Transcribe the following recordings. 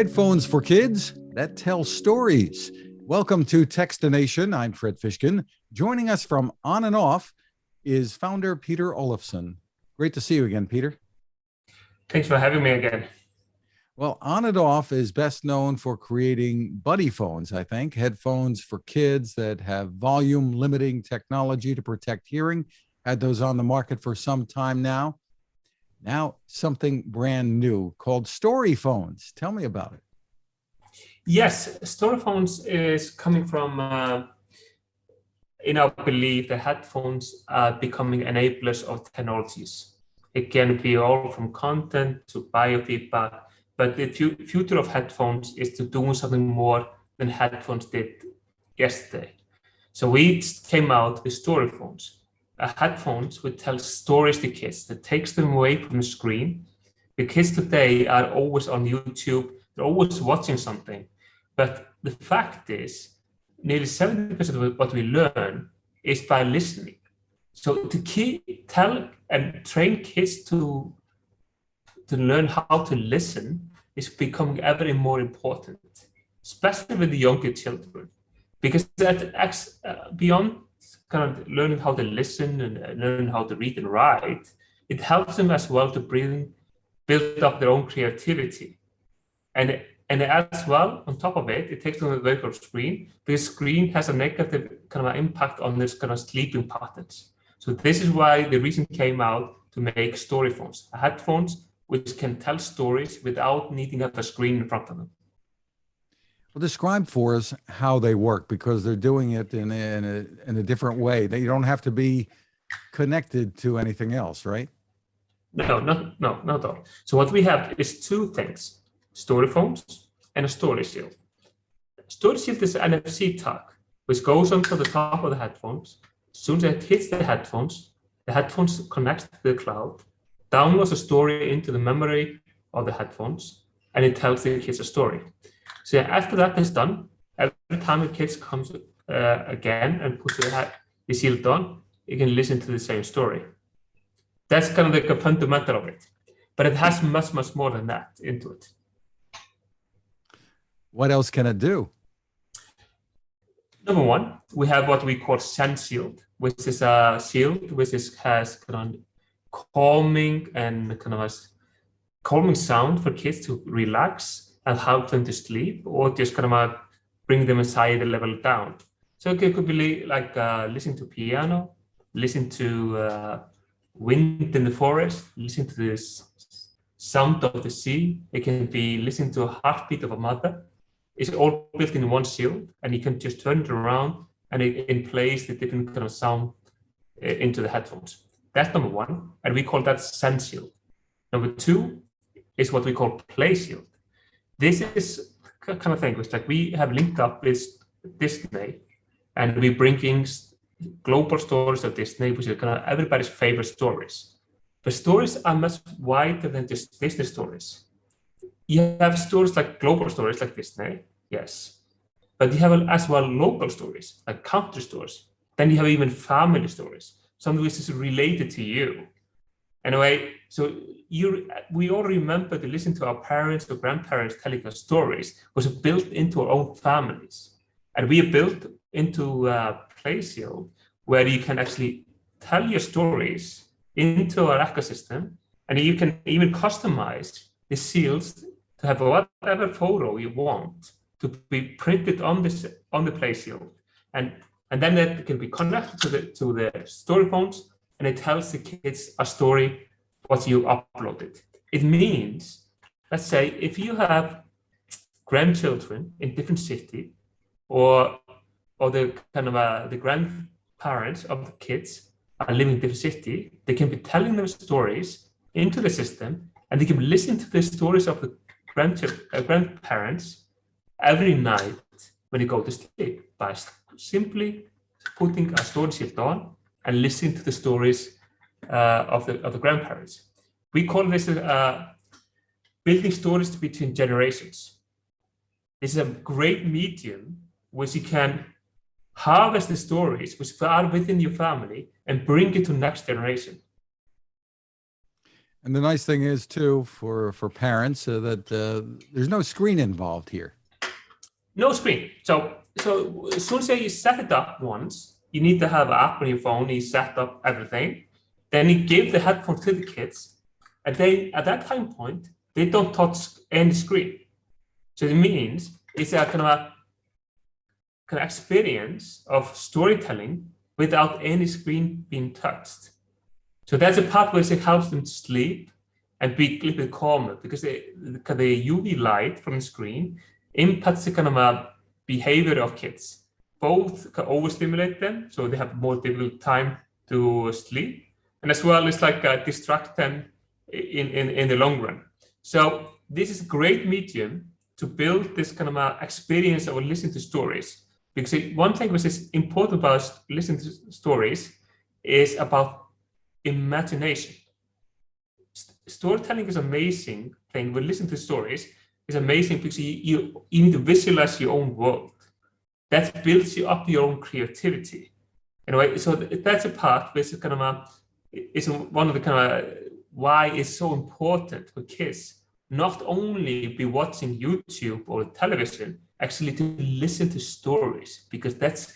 Headphones for kids that tell stories. Welcome to Techstination. I'm Fred Fishkin. Joining us from On and Off is founder Petur Olafsson. Great to see you again, Peter. Thanks for having me again. Well, On and Off is best known for creating buddy phones, I think, headphones for kids that have volume limiting technology to protect hearing. Had those on the market for some time now. Now, something brand new called StoryPhones. Tell me about it. Yes, StoryPhones is coming from, in our belief, the headphones are becoming enablers of technologies. It can be all from content to biofeedback, but the future of headphones is to do something more than headphones did yesterday. So we came out with StoryPhones. Headphones would tell stories to kids that takes them away from the screen. The kids today are always on YouTube, they're always watching something. But the fact is, nearly 70% of what we learn is by listening. So to tell and train kids to learn how to listen is becoming ever more important, especially with the younger children, because that beyond kind of learning how to listen and learn how to read and write, it helps them as well to build up their own creativity. And as well, on top of it, it takes them away from screen, because screen has a negative kind of impact on this kind of sleeping patterns. So this is why the reason came out to make StoryPhones, headphones which can tell stories without needing to have a screen in front of them. Well, describe for us how they work, because they're doing it in a different way. You don't have to be connected to anything else, right? No, not at all. So what we have is two things: StoryPhones and a Story Shield. Story Shield is an NFC tag which goes onto the top of the headphones. As soon as it hits the headphones connects to the cloud, downloads a story into the memory of the headphones, and it tells the kids a story. So after that is done, every time the kids comes again and puts the shield on, you can listen to the same story. That's kind of like a fundamental of it, but it has much more than that into it. What else can it do? Number one, we have what we call Sense Shield, which is a shield has kind of calming and kind of a calming sound for kids to relax and help them to sleep, or just kind of bring them anxiety level down. So it could be like listening to piano, listen to wind in the forest, listen to the sound of the sea. It can be listening to a heartbeat of a mother. It's all built in one shield, and you can just turn it around and it plays the different kind of sound into the headphones. That's number one, and we call that Sense Shield. Number two is what we call Play Shield. This is kind of thing which, like, we have linked up with Disney, and we bring in global stories of Disney, which are kind of everybody's favorite stories. But stories are much wider than just Disney stories. You have stories like global stories like Disney, yes, but you have as well local stories like country stories. Then you have even family stories, something which is related to you. Anyway, so we all remember to listen to our parents or grandparents telling us stories was built into our own families. And we are built into a Play Shield where you can actually tell your stories into our ecosystem, and you can even customize the shields to have whatever photo you want to be printed on the Play Shield. And then that can be connected to the StoryPhones, and it tells the kids a story what you uploaded. It means, let's say, if you have grandchildren in different city, or the kind of the grandparents of the kids are living in different city, they can be telling them stories into the system, and they can listen to the stories of the grandparents every night when they go to sleep by simply putting a story shield on and listening to the stories of the grandparents. We call this building stories between generations. This is a great medium which you can harvest the stories which are within your family and bring it to next generation. And the nice thing is too for parents that there's no screen involved here. No screen. So as soon as you set it up once, you need to have an app on your phone. You set up everything, then you give the headphones to the kids, and they at that time point they don't touch any screen. So it means it's a kind of experience of storytelling without any screen being touched. So that's a part where it helps them to sleep and be a little bit calmer, because the UV light from the screen impacts the kind of behavior of kids. Both can overstimulate them, so they have more difficult time to sleep, and as well as distract them in the long run. So this is a great medium to build this kind of experience of listening to stories. Because one thing which is important about listening to stories is about imagination. Storytelling is amazing thing. When listening to stories is amazing because you need to visualize your own world. That builds you up your own creativity. Anyway, so that's a part which is one of the kind of why it's so important for kids not only be watching YouTube or television, actually to listen to stories, because that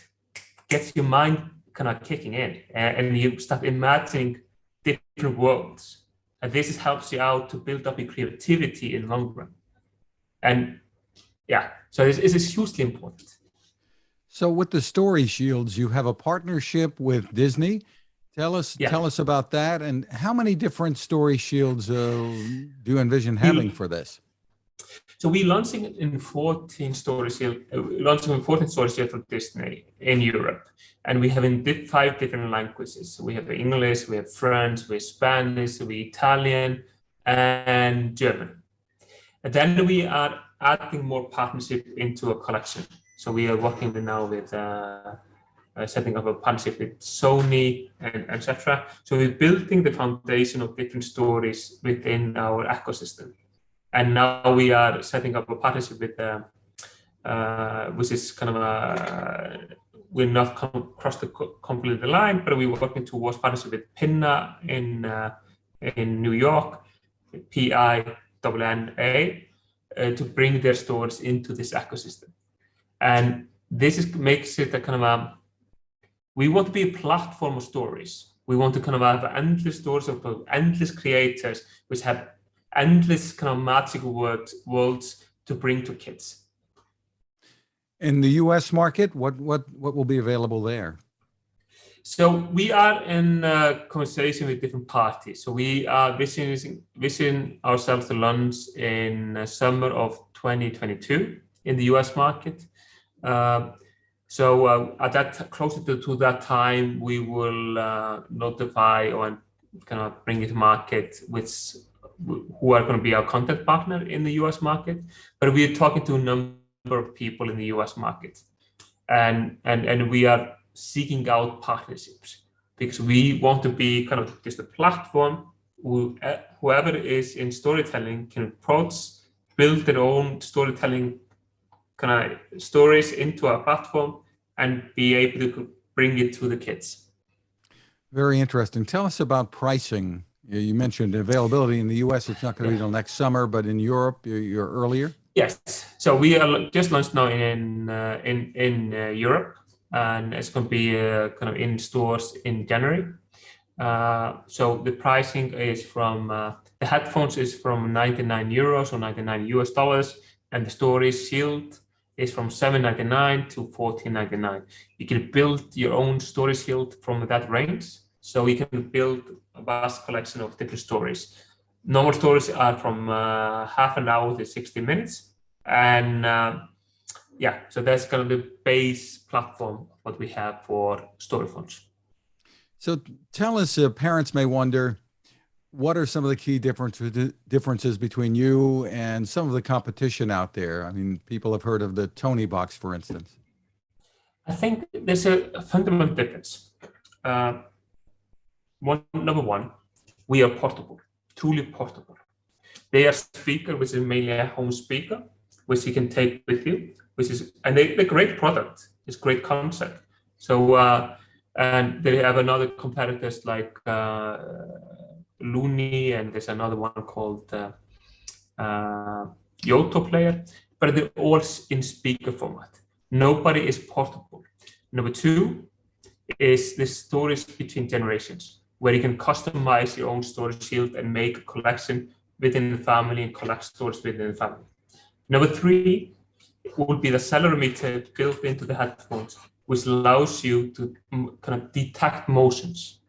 gets your mind kind of kicking in, and you start imagining different worlds. And this helps you out to build up your creativity in the long run. And yeah, so this is hugely important. So with the Story Shields, you have a partnership with Disney. Tell us about that, and how many different Story Shields do you envision having for this? So we're launching in 14 Story Shields, for Disney in Europe, and we have in 5 different languages. So we have English, we have French, we have Spanish, we have Italian, and German. And then we are adding more partnership into a collection. So we are working now with setting up a partnership with Sony and etc. So we're building the foundation of different stories within our ecosystem. And now we are setting up a partnership with, which is kind of we're not crossed completely the line, but we're working towards partnership with Pinna in New York, PINNA, to bring their stories into this ecosystem. And this makes it a kind of we want to be a platform of stories. We want to kind of have endless stories of endless creators, which have endless kind of magical worlds to bring to kids. In the U.S. market, what will be available there? So we are in conversation with different parties. So we are visioning ourselves to launch in summer of 2022 in the U.S. market. So at that closer to that time, we will notify or kind of bring it to market who are going to be our content partner in the US market. But we are talking to a number of people in the US market, and we are seeking out partnerships because we want to be kind of just a platform whoever is in storytelling can approach, build their own storytelling kind of stories into our platform and be able to bring it to the kids. Very interesting. Tell us about pricing. You mentioned availability in the US. It's not going to be until next summer, but in Europe, you're earlier. Yes. So we are just launched now in Europe, and it's going to be kind of in stores in January. So the pricing is from the headphones is from 99 euros or $99, and the Story Shield is from $7.99 to $14.99. You can build your own Story Shield from that range. So you can build a vast collection of different stories. Normal stories are from half an hour to 60 minutes. And yeah, so that's kind of the base platform, what we have for StoryPhones. So tell us, parents may wonder, what are some of the key differences between you and some of the competition out there? I mean, people have heard of the Tony box, for instance. I think there's a fundamental difference. Number one, we are portable, truly portable. They are speaker, which is mainly a home speaker, which you can take with you, and they're a great product. It's a great concept. So, and they have another competitors like Looney, and there's another one called Yoto Player, but they're all in speaker format. Nobody is portable. Number two is the stories between generations, where you can customize your own storage shield and make a collection within the family and collect stories within the family. Number three would be the accelerometer built into the headphones, which allows you to kind of detect motions.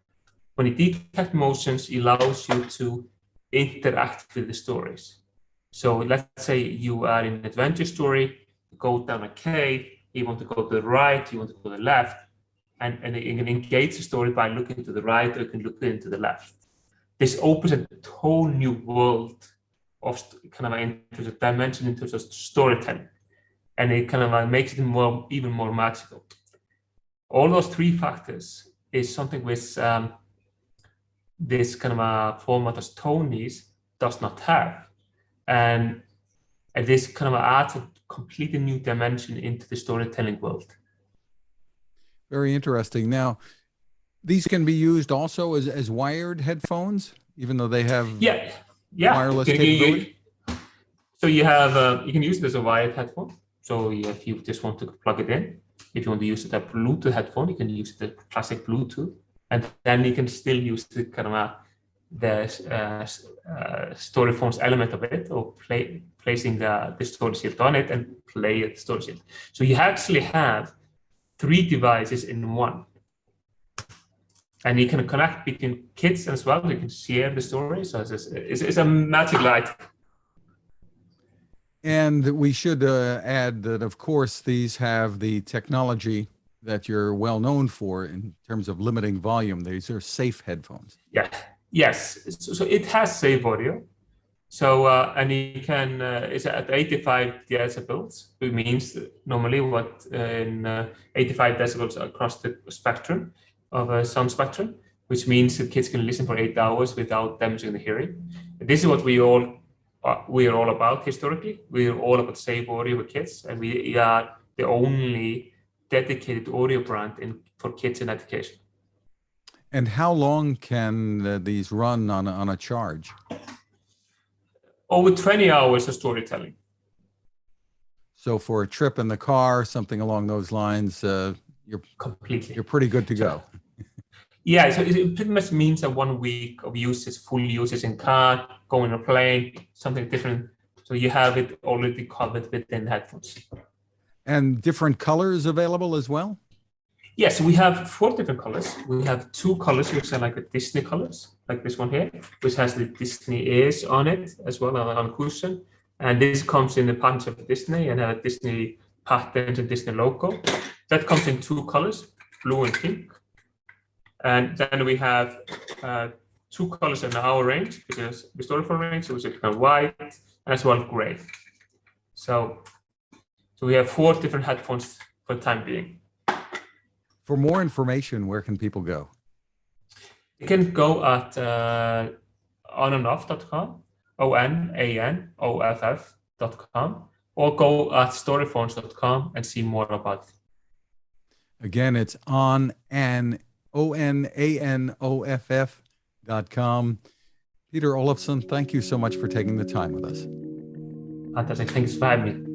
When you detect motions, it allows you to interact with the stories. So let's say you are in an adventure story, you go down a cave, you want to go to the right, you want to go to the left, and you can engage the story by looking to the right, or you can look into the left. This opens a whole new world of kind of in terms of dimension, in terms of storytelling, and it kind of makes it even more magical. All those three factors is something which this kind of a format as Tony's does not have, and this kind of adds a completely new dimension into the storytelling world. Very interesting. Now, these can be used also as wired headphones, even though they have wireless capability. So you have you can use it as a wired headphone. So if you just want to plug it in, if you want to use it as a Bluetooth headphone, you can use the classic Bluetooth, and then you can still use the kind of the StoryPhones element of it, or placing the storage shield on it and play the storage shield. So you actually have three devices in one, and you can connect between kids as well. You can share the story. So it's a magic light. And we should add that, of course, these have the technology that you're well known for in terms of limiting volume. These are safe headphones. Yeah. Yes. So it has safe audio. So and you can it's at 85 decibels, which means normally what in 85 decibels across the spectrum of a sound spectrum, which means that kids can listen for 8 hours without damaging the hearing. This is what we are all about historically. We are all about safe audio with kids, and we are the only dedicated audio brand for kids in education. And how long can these run on a charge? Over 20 hours of storytelling. So for a trip in the car, something along those lines, you're pretty good to go. Yeah, so it pretty much means that 1 week of usage, full usage in car, going on a plane, something different. So you have it already covered within headphones. And different colors available as well? Yes, we have 4 different colors. We have 2 colors which are like the Disney colors, like this one here, which has the Disney ears on it as well on cushion. And this comes in the partnership of Disney and have a Disney patent and Disney logo. That comes in 2 colors, blue and pink. And then we have 2 colors in our range, which is the historical range, which is kind of white, and as well gray. So we have 4 different headphones for the time being. For more information, where can people go? You can go at OnAnOff.com, OnAnOff.com, or go at StoryPhones.com and see more about it. Again, it's OnAnOff.com. Petur Olafsson, thank you so much for taking the time with us. Fantastic. Thanks for having me.